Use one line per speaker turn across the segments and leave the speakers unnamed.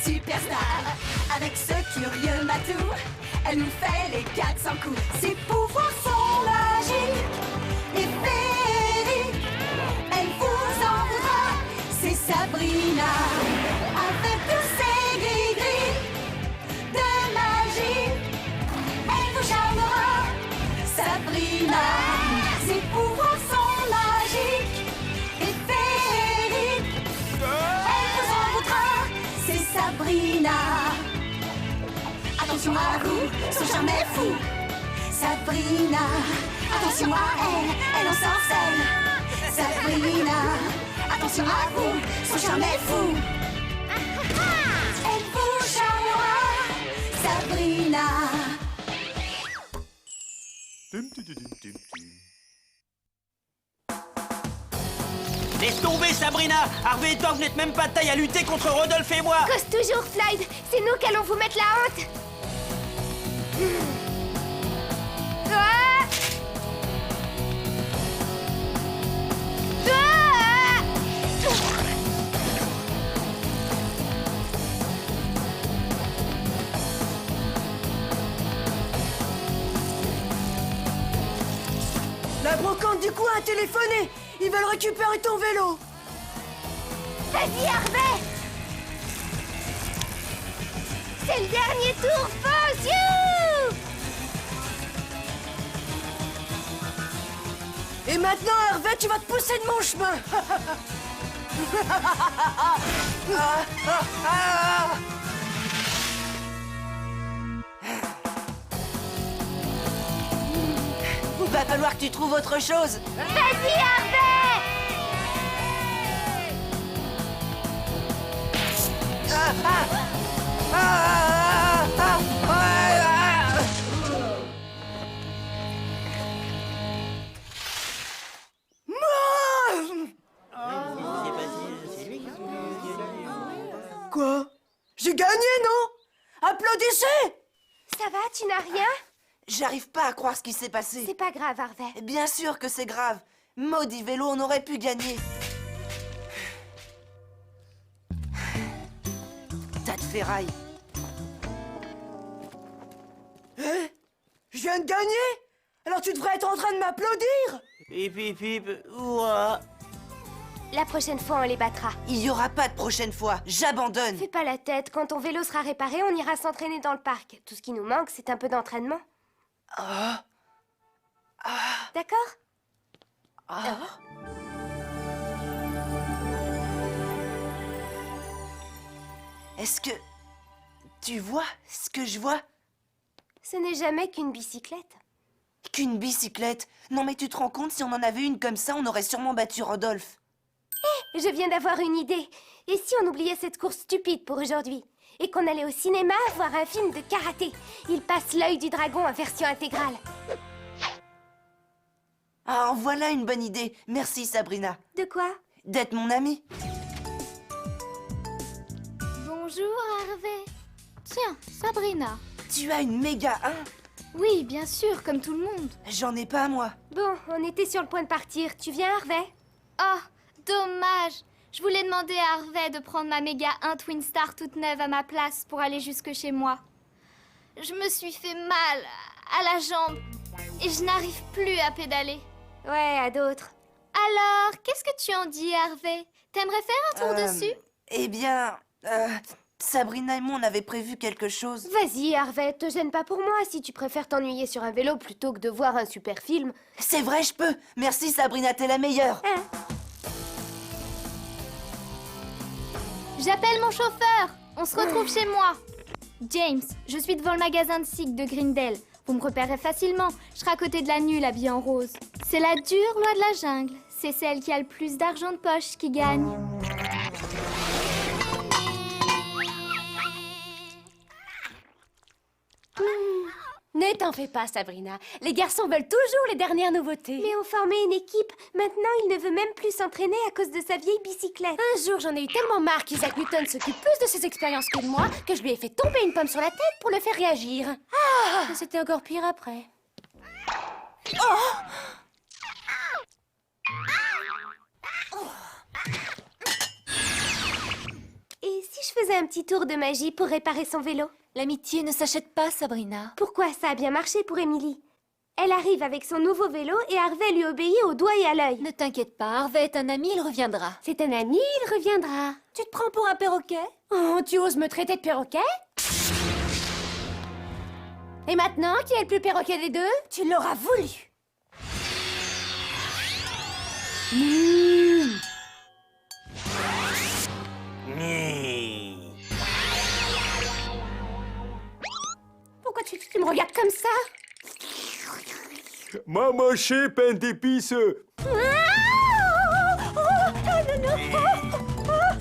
superstar. Avec ce curieux matou, elle nous fait les 400 coups. Ses pouvoirs sont magiques et féeriques. Elle vous en voudra, c'est Sabrina. Avec tous ses gris-gris de magie, elle vous charmera, Sabrina. Ses pouvoirs sont magiques et féeriques. Elle vous en voudra, c'est Sabrina. Attention à vous, son charme est fou. Sabrina, attention à elle, elle ensorcelle. Sabrina, attention à vous, son charme est fou. Elle vous charmera, Sabrina.
Laisse tomber, Sabrina! Harvey et Thor, vous n'êtes même pas de taille à lutter contre Rodolphe et moi!
Cause toujours, Floyd. C'est nous qui allons vous mettre la honte. Ah! Ah!
La brocante du coin a téléphoné. Ils veulent récupérer ton vélo.
Vas-y, Harvey. C'est le dernier tour, fonce, you!
Et maintenant, Hervé, tu vas te pousser de mon chemin. Va falloir que tu trouves autre chose.
Vas-y, Harvey!
Quoi? J'ai gagné, non? Applaudissez!
Ça va, tu n'as rien?
J'arrive pas à croire ce qui s'est passé.
C'est pas grave, Harvey.
Bien sûr que c'est grave. Maudit vélo, on aurait pu gagner. Tas de ferraille. Je viens de gagner? Alors tu devrais être en train de m'applaudir.
Hip hip hip, ouah.
La prochaine fois, on les battra.
Il y aura pas de prochaine fois. J'abandonne.
Fais pas la tête. Quand ton vélo sera réparé, on ira s'entraîner dans le parc. Tout ce qui nous manque, c'est un peu d'entraînement. D'accord?
Est-ce que tu vois ce que je vois?
Ce n'est jamais qu'une bicyclette.
Qu'une bicyclette? Non mais tu te rends compte, si on en avait une comme ça, on aurait sûrement battu Rodolphe.
Je viens d'avoir une idée. Et si on oubliait cette course stupide pour aujourd'hui? Et qu'on allait au cinéma voir un film de karaté? Il passe l'œil du dragon en version intégrale.
Ah, en voilà une bonne idée. Merci Sabrina.
De quoi?
D'être mon amie.
Bonjour Harvey. Tiens, Sabrina.
Tu as une méga 1.
Oui, bien sûr, comme tout le monde.
J'en ai pas moi.
Bon, on était sur le point de partir. Tu viens, Harvey?
Oh, dommage. Je voulais demander à Harvey de prendre ma méga 1 Twin Star toute neuve à ma place pour aller jusque chez moi. Je me suis fait mal à la jambe et je n'arrive plus à pédaler.
Ouais, à d'autres.
Alors, qu'est-ce que tu en dis, Harvey? T'aimerais faire un tour dessus?
Eh bien, Sabrina et moi, on avait prévu quelque chose.
Vas-y, Harvey, te gêne pas pour moi si tu préfères t'ennuyer sur un vélo plutôt que de voir un super film.
C'est vrai, je peux. Merci Sabrina, t'es la meilleure.
Hein?
J'appelle mon chauffeur. On se retrouve chez moi. James, je suis devant le magasin de cycles de Greendale. Vous me repérez facilement. Je serai à côté de la nulle habillée en rose. C'est la dure loi de la jungle. C'est celle qui a le plus d'argent de poche qui gagne.
Ne t'en fais pas, Sabrina. Les garçons veulent toujours les dernières nouveautés. Mais on formait une équipe. Maintenant, il ne veut même plus s'entraîner à cause de sa vieille bicyclette.
Un jour, j'en ai eu tellement marre qu'Isaac Newton s'occupe plus de ses expériences que de moi que je lui ai fait tomber une pomme sur la tête pour le faire réagir. Ah! C'était encore pire après.
Et si je faisais lancer un petit tour de magie pour réparer son vélo.
L'amitié ne s'achète pas, Sabrina.
Pourquoi ça a bien marché pour Émilie? Elle arrive avec son nouveau vélo et Harvey lui obéit au doigt et à l'œil.
Ne t'inquiète pas, Harvey est un ami, il reviendra.
C'est un ami, il reviendra.
Tu te prends pour un perroquet?
Oh, tu oses me traiter de perroquet? Et maintenant, qui est le plus perroquet des deux? Tu l'auras voulu. Pourquoi tu me regardes comme ça?
Mamoché, pain d'épices.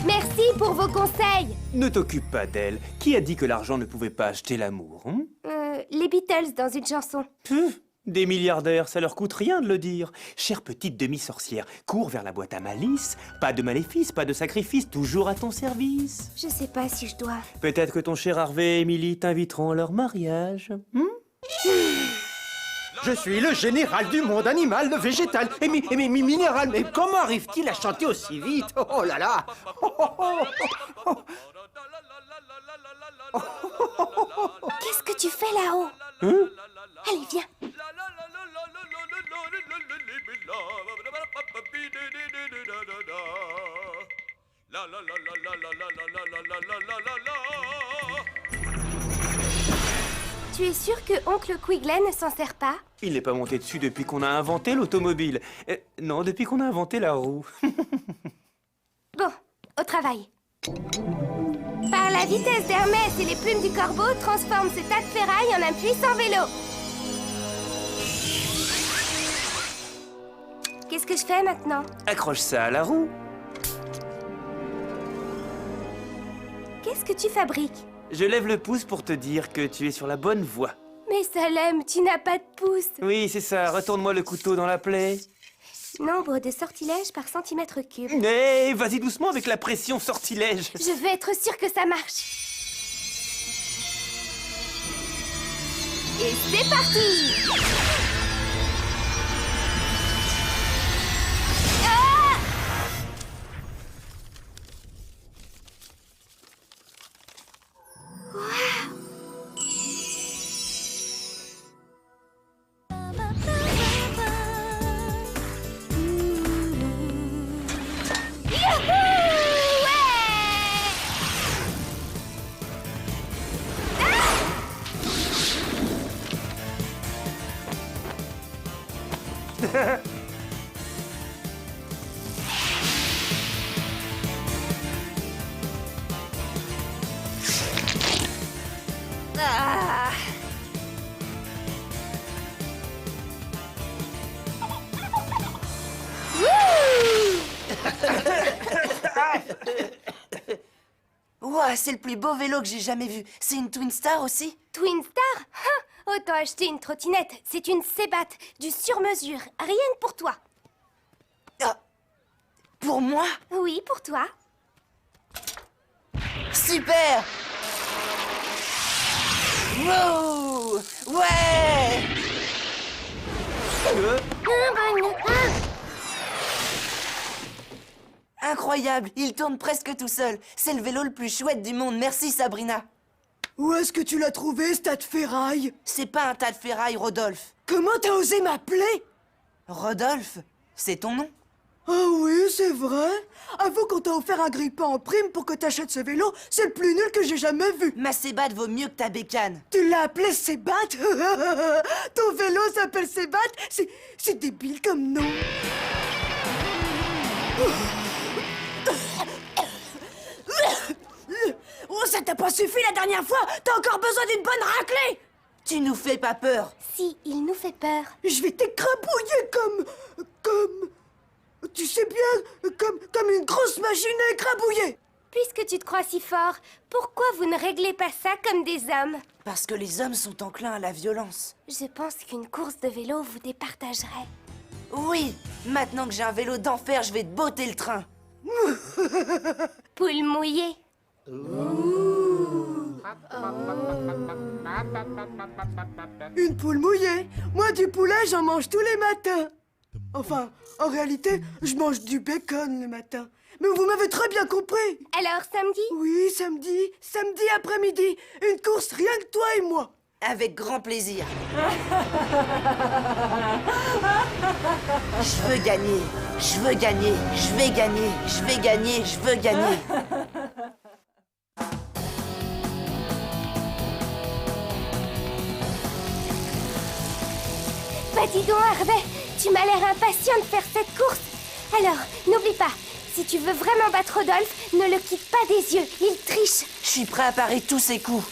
Merci pour vos conseils.
Ne t'occupe pas d'elle. Qui a dit que l'argent ne pouvait pas acheter l'amour, hein?
Les Beatles dans une chanson.
Des milliardaires, ça leur coûte rien de le dire. Chère petite demi-sorcière, cours vers la boîte à malice. Pas de maléfice, pas de sacrifice, toujours à ton service.
Je sais pas si je dois.
Peut-être que ton cher Harvey et Emily t'inviteront à leur mariage.
Je suis le général du monde animal, végétal et minéral. Mais comment arrive-t-il à chanter aussi vite? Oh là là!
Qu'est-ce que tu fais là-haut? Allez, viens. Tu es sûr que Oncle Quigley ne s'en sert pas?
Il n'est pas monté dessus depuis qu'on a inventé l'automobile. Non, depuis qu'on a inventé la roue.
Bon, au travail. Par la vitesse d'Hermès et les plumes du corbeau, transforme ce tas de ferraille en un puissant vélo. Qu'est-ce que je fais maintenant?
Accroche ça à la roue.
Qu'est-ce que tu fabriques?
Je lève le pouce pour te dire que tu es sur la bonne voie.
Mais Salem, tu n'as pas de pouce.
Oui, c'est ça. Retourne-moi le couteau dans la plaie.
Nombre de sortilèges par centimètre cube.
Hé, vas-y doucement avec la pression sortilège.
Je veux être sûre que ça marche. Et c'est parti! Ah! Ah.
Ouah, c'est le plus beau vélo que j'ai jamais vu. C'est une Twin Star aussi?
Twin Star? Autant acheter une trottinette. C'est une Sebat, du sur-mesure. Rien que pour toi.
Ah, pour moi?
Oui, pour toi.
Super! Wow! Ouais! Incroyable, il tourne presque tout seul. C'est le vélo le plus chouette du monde. Merci Sabrina.
Où est-ce que tu l'as trouvé, ce tas de ferraille?
C'est pas un tas de ferraille, Rodolphe.
Comment t'as osé m'appeler?
Rodolphe? C'est ton nom?
Ah oui, c'est vrai. Avoue qu'on t'a offert un grippin en prime pour que t'achètes ce vélo, c'est le plus nul que j'ai jamais vu.
Ma Sebat vaut mieux que ta bécane.
Tu l'as appelé Sebat? Ton vélo s'appelle Sebat? C'est débile comme nom. Oh, ça t'a pas suffi la dernière fois? T'as encore besoin d'une bonne raclée?
Tu nous fais pas peur.
Si, il nous fait peur.
Je vais t'écrabouiller comme... Tu sais bien, comme une grosse machine à écrabouiller.
Puisque tu te crois si fort, pourquoi vous ne réglez pas ça comme des hommes?
Parce que les hommes sont enclins à la violence.
Je pense qu'une course de vélo vous départagerait.
Oui, maintenant que j'ai un vélo d'enfer, je vais te botter le train.
Poule mouillée.
Une poule mouillée. Moi, du poulet, j'en mange tous les matins. Enfin, en réalité, je mange du bacon le matin. Mais vous m'avez très bien compris.
Alors, samedi?
Oui, samedi après-midi. Une course rien que toi et moi.
Avec grand plaisir. Je veux gagner, je veux gagner, je vais gagner, je vais gagner, je veux gagner.
Bah dis donc, Harvey, tu m'as l'air impatient de faire cette course. Alors, n'oublie pas, si tu veux vraiment battre Rodolphe, ne le quitte pas des yeux, il triche.
Je suis prêt à parer tous ses coups.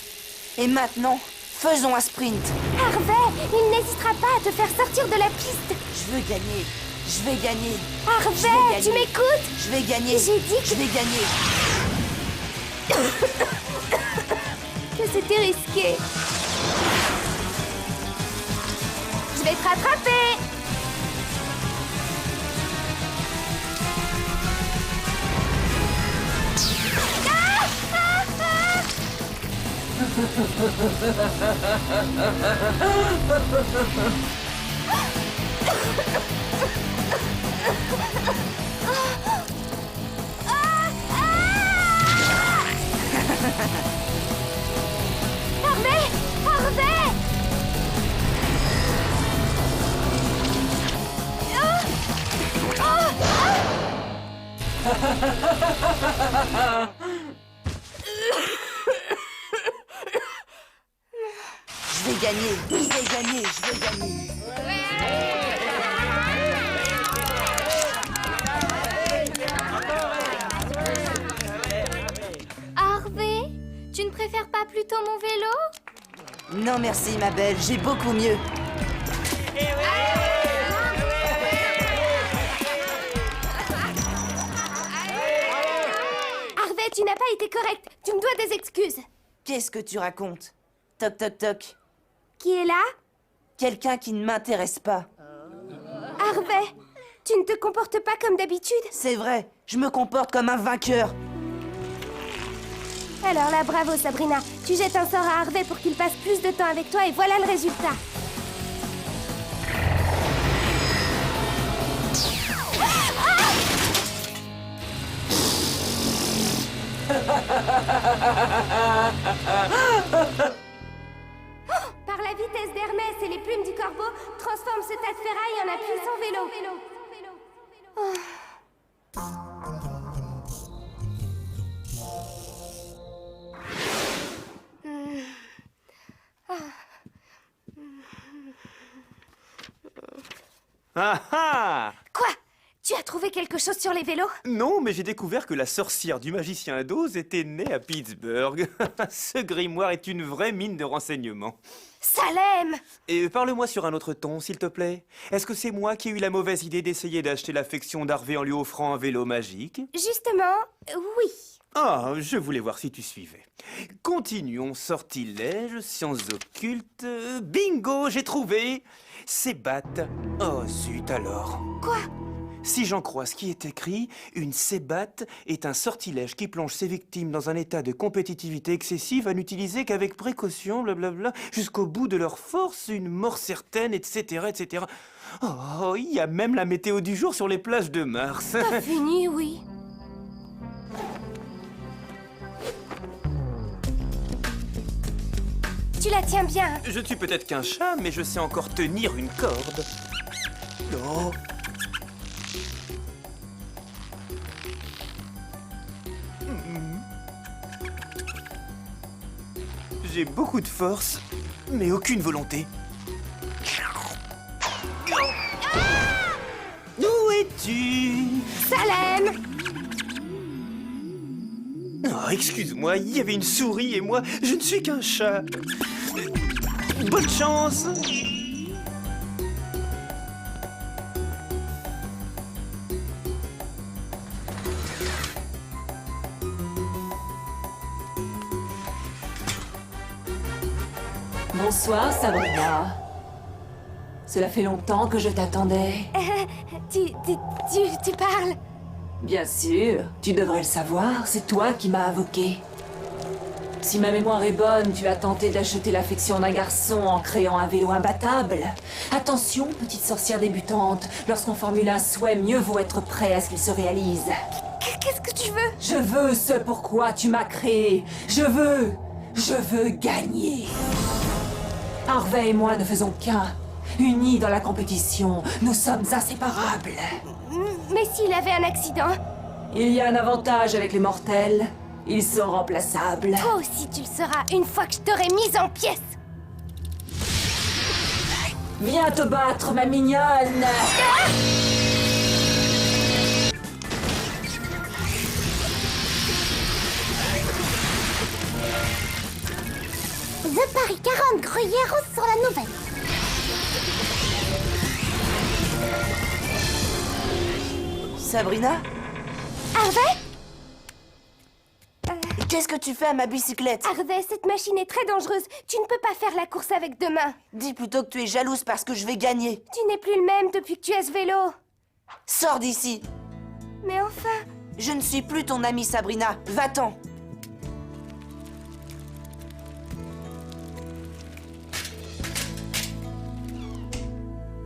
Et maintenant, faisons un sprint.
Harvey, il n'hésitera pas à te faire sortir de la piste.
Je veux gagner, je vais gagner.
Harvey, tu m'écoutes?
Je vais gagner,
J'ai dit que...
je vais gagner.
Que c'était risqué. Je vais te rattraper. Harvey! Harvey!
Je vais gagner, je vais gagner, je vais gagner.
Harvey, tu ne préfères pas plutôt mon vélo?
Non merci ma belle, j'ai beaucoup mieux.
Harvey, tu n'as pas été correct. Tu me dois des excuses.
Qu'est-ce que tu racontes? Toc toc toc.
Qui est là?
Quelqu'un qui ne m'intéresse pas.
Harvey, tu ne te comportes pas comme d'habitude.
C'est vrai, je me comporte comme un vainqueur.
Alors là, bravo Sabrina. Tu jettes un sort à Harvey pour qu'il passe plus de temps avec toi et voilà le résultat. Par la vitesse d'Hermès et les plumes du corbeau, transforme ce tas de ferraille en un puissant vélo.
Ah ah!
Quoi? Tu as trouvé quelque chose sur les vélos?
Non, mais j'ai découvert que la sorcière du magicien d'Oz était née à Pittsburgh. Ce grimoire est une vraie mine de renseignements.
Salem!
Et parle-moi sur un autre ton, s'il te plaît. Est-ce que c'est moi qui ai eu la mauvaise idée d'essayer d'acheter l'affection d'Harvey en lui offrant un vélo magique?
Justement, oui.
Ah, je voulais voir si tu suivais. Continuons, sortilège, sciences occultes... Bingo, j'ai trouvé! Sébat. Oh zut alors.
Quoi?
Si j'en crois ce qui est écrit, une sébat est un sortilège qui plonge ses victimes dans un état de compétitivité excessive à n'utiliser qu'avec précaution, blablabla, jusqu'au bout de leur force, une mort certaine, etc., etc. Oh, il y a même la météo du jour sur les plages de Mars.
T'as fini, oui. Tu la tiens bien.
Je ne suis peut-être qu'un chat, mais je sais encore tenir une corde. Oh. J'ai beaucoup de force, mais aucune volonté. Où es-tu?
Salem!
Oh, excuse-moi, il y avait une souris et moi, je ne suis qu'un chat. Bonne chance!
Bonsoir, Sabrina. Cela fait longtemps que je t'attendais.
Tu parles?
Bien sûr, tu devrais le savoir, c'est toi qui m'as invoqué. Si ma mémoire est bonne, tu as tenté d'acheter l'affection d'un garçon en créant un vélo imbattable. Attention, petite sorcière débutante, lorsqu'on formule un souhait, mieux vaut être prêt à ce qu'il se réalise.
Qu'est-ce que tu veux?
Je veux ce pourquoi tu m'as créé. Je veux gagner. Harvey et moi ne faisons qu'un. Unis dans la compétition, nous sommes inséparables.
Mais s'il avait un accident?
Il y a un avantage avec les mortels. Ils sont remplaçables.
Toi aussi tu le seras une fois que je t'aurai mise en pièces.
Viens te battre, ma mignonne.
The Paris 40 gruyères sur la nouvelle.
Sabrina,
Harvey?
qu'est-ce que tu fais à ma bicyclette?
Harvey, cette machine est très dangereuse. Tu ne peux pas faire la course avec deux mains.
Dis plutôt que tu es jalouse parce que je vais gagner.
Tu n'es plus le même depuis que tu as ce vélo.
Sors d'ici.
Mais enfin...
Je ne suis plus ton amie Sabrina. Va-t'en.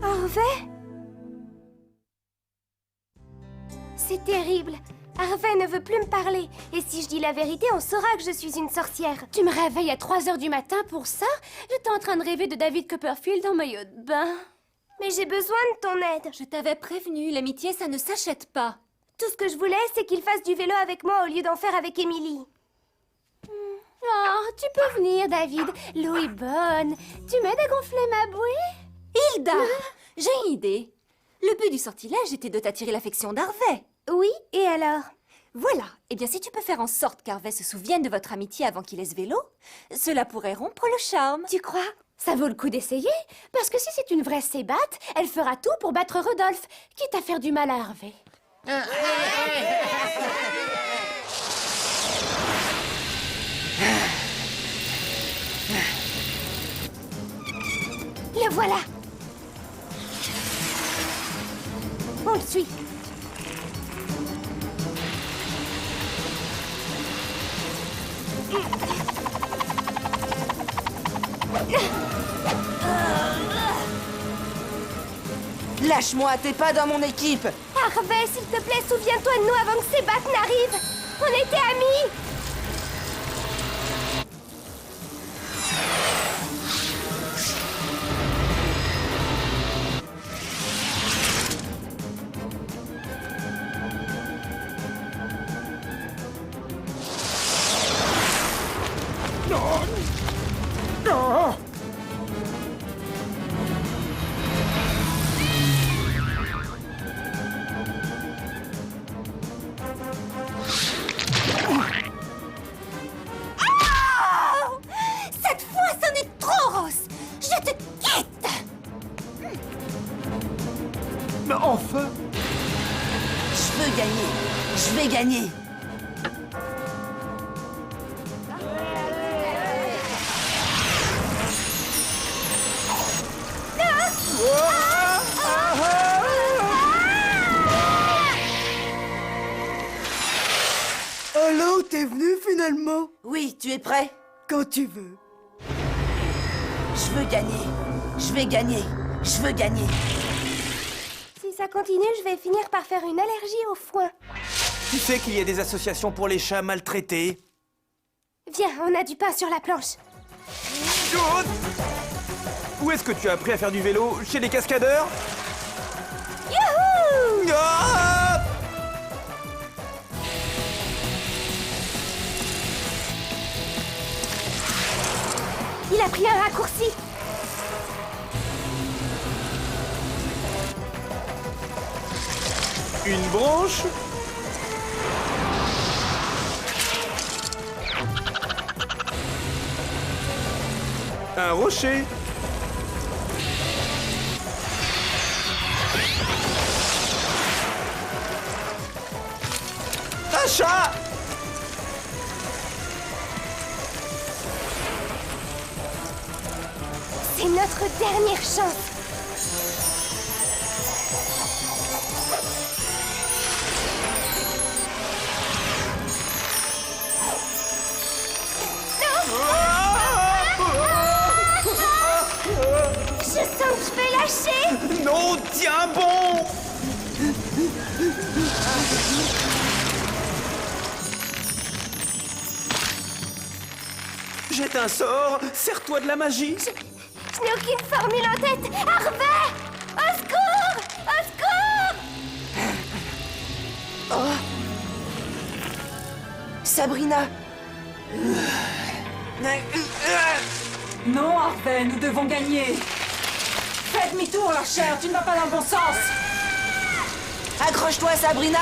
Harvey? C'est terrible. Harvey ne veut plus me parler. Et si je dis la vérité, on saura que je suis une sorcière.
Tu me réveilles à 3 h du matin pour ça? J'étais en train de rêver de David Copperfield en maillot de bain.
Mais j'ai besoin de ton aide.
Je t'avais prévenu, l'amitié, ça ne s'achète pas.
Tout ce que je voulais, c'est qu'il fasse du vélo avec moi au lieu d'en faire avec Emily.
Oh, tu peux venir, David. L'eau est bonne. Tu m'aides à gonfler ma bouée? Hilda, j'ai une idée. Le but du sortilège était de t'attirer l'affection d'Harvey.
Oui, et alors?
Voilà. Eh bien, si tu peux faire en sorte qu'Harvey se souvienne de votre amitié avant qu'il ait ce vélo, cela pourrait rompre le charme.
Tu crois?
Ça vaut le coup d'essayer, parce que si c'est une vraie sébate, elle fera tout pour battre Rodolphe, quitte à faire du mal à Harvey.
Le voilà! On le suit.
Lâche-moi, t'es pas dans mon équipe.
Harvey, s'il te plaît, souviens-toi de nous avant que Sébat n'arrive. On était amis. Cette fois, ce n'est trop, Ross. Je te quitte.
Mais enfin!
Je veux gagner. Je vais gagner.
Alors, t'es venu finalement?
Oui, tu es prêt?
Quand tu veux.
Je veux gagner. Je vais gagner. Je veux gagner.
Si ça continue, je vais finir par faire une allergie au foin.
Tu sais qu'il y a des associations pour les chats maltraités?
Viens, on a du pain sur la planche.
Oh! Où est-ce que tu as appris à faire du vélo? Chez les cascadeurs?
Youhou!
Ah!
Il a pris un raccourci.
Une branche? Un rocher? Un chat?
C'est notre dernière chance.
Jette un sort, sers-toi de la magie.
Je n'ai aucune formule en tête. Harvey! Au secours! Au secours!
Sabrina!
Non, Harvey, nous devons gagner. Fais demi-tour, la chair, tu ne vas pas dans le bon sens.
Accroche-toi, Sabrina!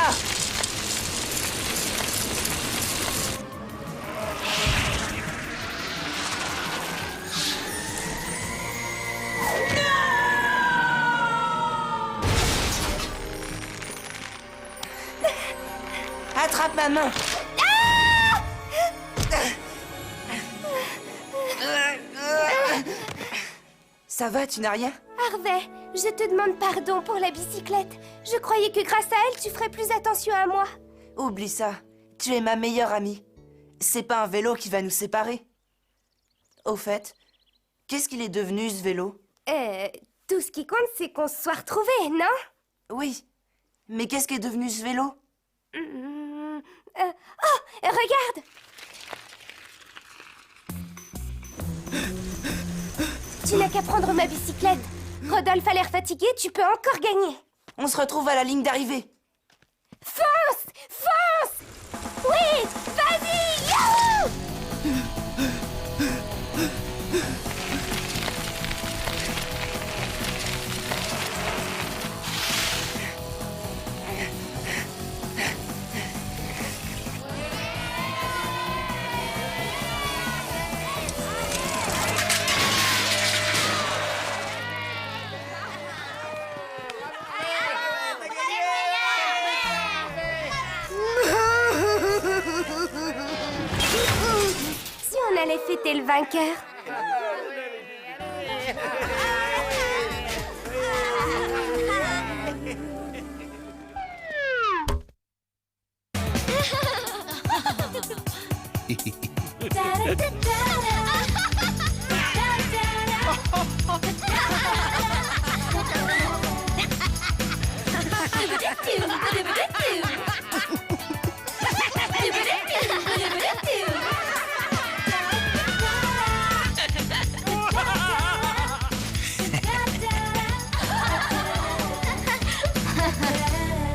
Attrape ma main! Ça va, tu n'as rien?
Harvey, je te demande pardon pour la bicyclette. Je croyais que grâce à elle, tu ferais plus attention à moi.
Oublie ça. Tu es ma meilleure amie. C'est pas un vélo qui va nous séparer. Au fait, qu'est-ce qu'il est devenu, ce vélo?
Tout ce qui compte, c'est qu'on se soit retrouvés, non?
Oui. Mais qu'est-ce qui est devenu ce vélo?
Oh, regarde! Tu n'as qu'à prendre ma bicyclette. Rodolphe a l'air fatigué, tu peux encore gagner.
On se retrouve à la ligne d'arrivée.
Fonce! Fonce! Oui! Vas-y! Yahoo! Si on allait fêter le vainqueur.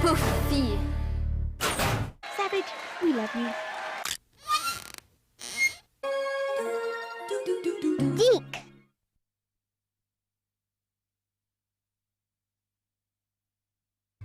Pauvre fille.
Savage, we love you.